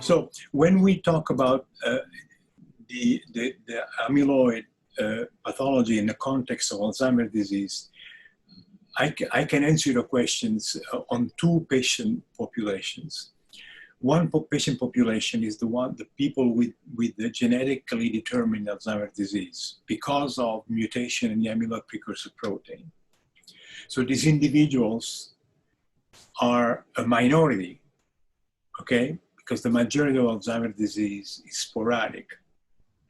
So when we talk about the amyloid pathology in the context of Alzheimer's disease, I can answer your questions on two patient populations. One patient population is the people with the genetically determined Alzheimer's disease because of mutation in the amyloid precursor protein. So these individuals are a minority, okay? Because the majority of Alzheimer's disease is sporadic,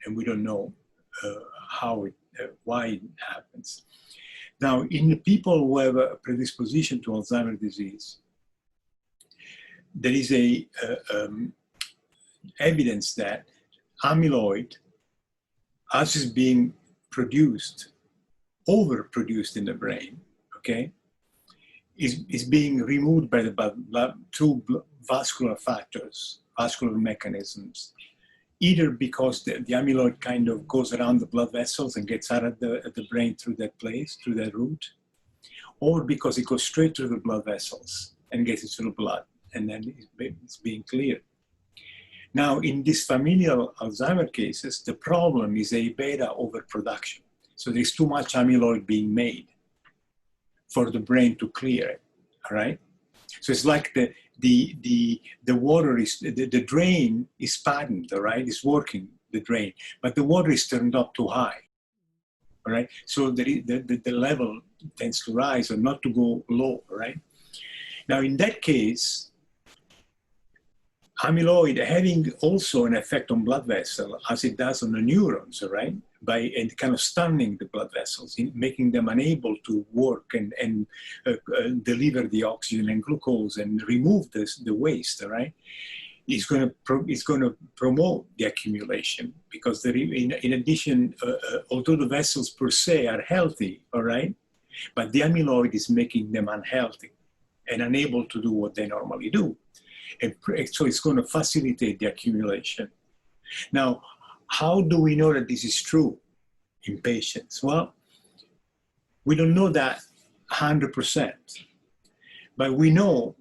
and we don't know why it happens. Now, in the people who have a predisposition to Alzheimer's disease, there is evidence that amyloid, as is being produced, overproduced in the brain, okay, is being removed by the blood through vascular factors, vascular mechanisms, either because the amyloid kind of goes around the blood vessels and gets out of the brain through that place, through that route, or because it goes straight through the blood vessels and gets into the blood, and then it's being cleared. Now, in these familial Alzheimer cases, the problem is A-beta overproduction. So there's too much amyloid being made for the brain to clear it, all right? So it's like the water is, the drain is patterned, all right? It's working, the drain, but the water is turned up too high, all right? So the level tends to rise or not to go low, right? Now, in that case, amyloid having also an effect on blood vessel as it does on the neurons, all right? And kind of stunning the blood vessels, making them unable to work and deliver the oxygen and glucose and remove the waste, all right? It's going to promote the accumulation because in addition, although the vessels per se are healthy, all right, but the amyloid is making them unhealthy and unable to do what they normally do. And so it's going to facilitate the accumulation. Now, how do we know that this is true in patients? Well, we don't know that 100%, but we know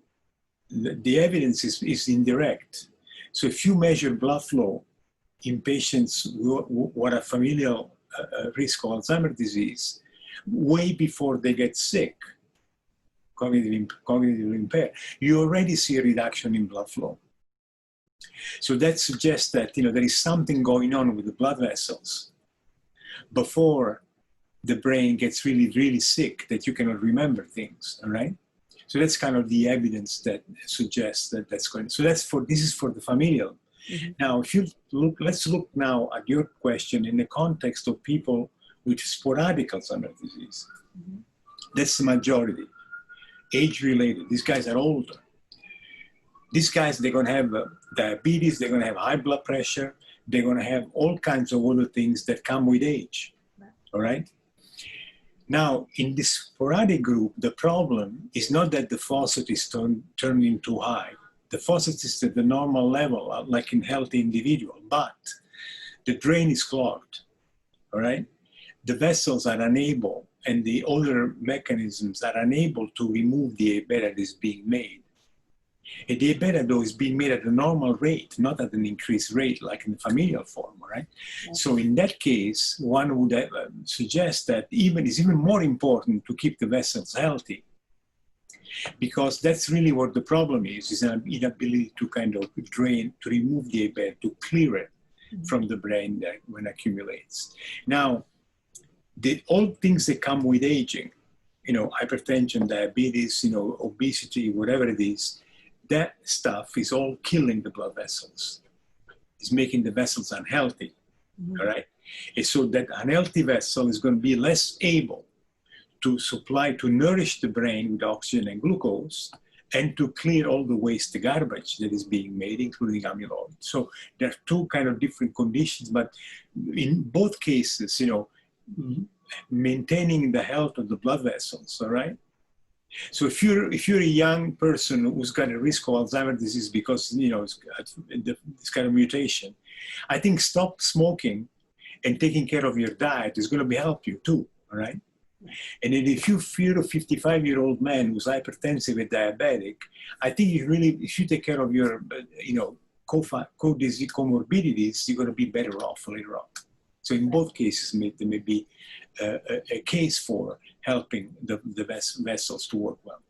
that the evidence is indirect. So if you measure blood flow in patients who are familial risk of Alzheimer's disease, way before they get sick, cognitively impaired, you already see a reduction in blood flow. So that suggests that there is something going on with the blood vessels before the brain gets really, really sick that you cannot remember things, all right? So that's kind of the evidence that suggests that that's going. So this is for the familial. Mm-hmm. Now, if you let's look now at your question in the context of people with sporadic Alzheimer's disease. Mm-hmm. That's the majority. Age-related. These guys are older. These guys, they're going to have diabetes, they're going to have high blood pressure, they're going to have all kinds of other things that come with age, all right? Now, in this sporadic group, the problem is not that the faucet is turning too high. The faucet is at the normal level, like in healthy individual, but the drain is clogged, all right? The vessels are unable, and the other mechanisms are unable to remove the A-beta that is being made. And the A-beta, though, is being made at a normal rate, not at an increased rate like in the familial form, right? Yeah. So in that case, one would suggest that it's even more important to keep the vessels healthy, because that's really what the problem is an inability to kind of drain, to remove the A-beta, to clear it from the brain when it accumulates. Now, all things that come with aging, hypertension, diabetes, obesity, whatever it is, that stuff is all killing the blood vessels. It's making the vessels unhealthy, all right? And so that unhealthy vessel is going to be less able to nourish the brain with oxygen and glucose, and to clear all the waste, the garbage that is being made, including amyloid. So there are two kind of different conditions, but in both cases, maintaining the health of the blood vessels, all right? So if you're a young person who's got a risk of Alzheimer's disease because, it's got this kind of mutation, I think stop smoking and taking care of your diet is going to help you too, all right? And then if you're a 55-year-old man who's hypertensive and diabetic, I think if you take care of your, co-disease comorbidities, you're going to be better off later on. So in both cases, there may be a case for helping the vessels to work well.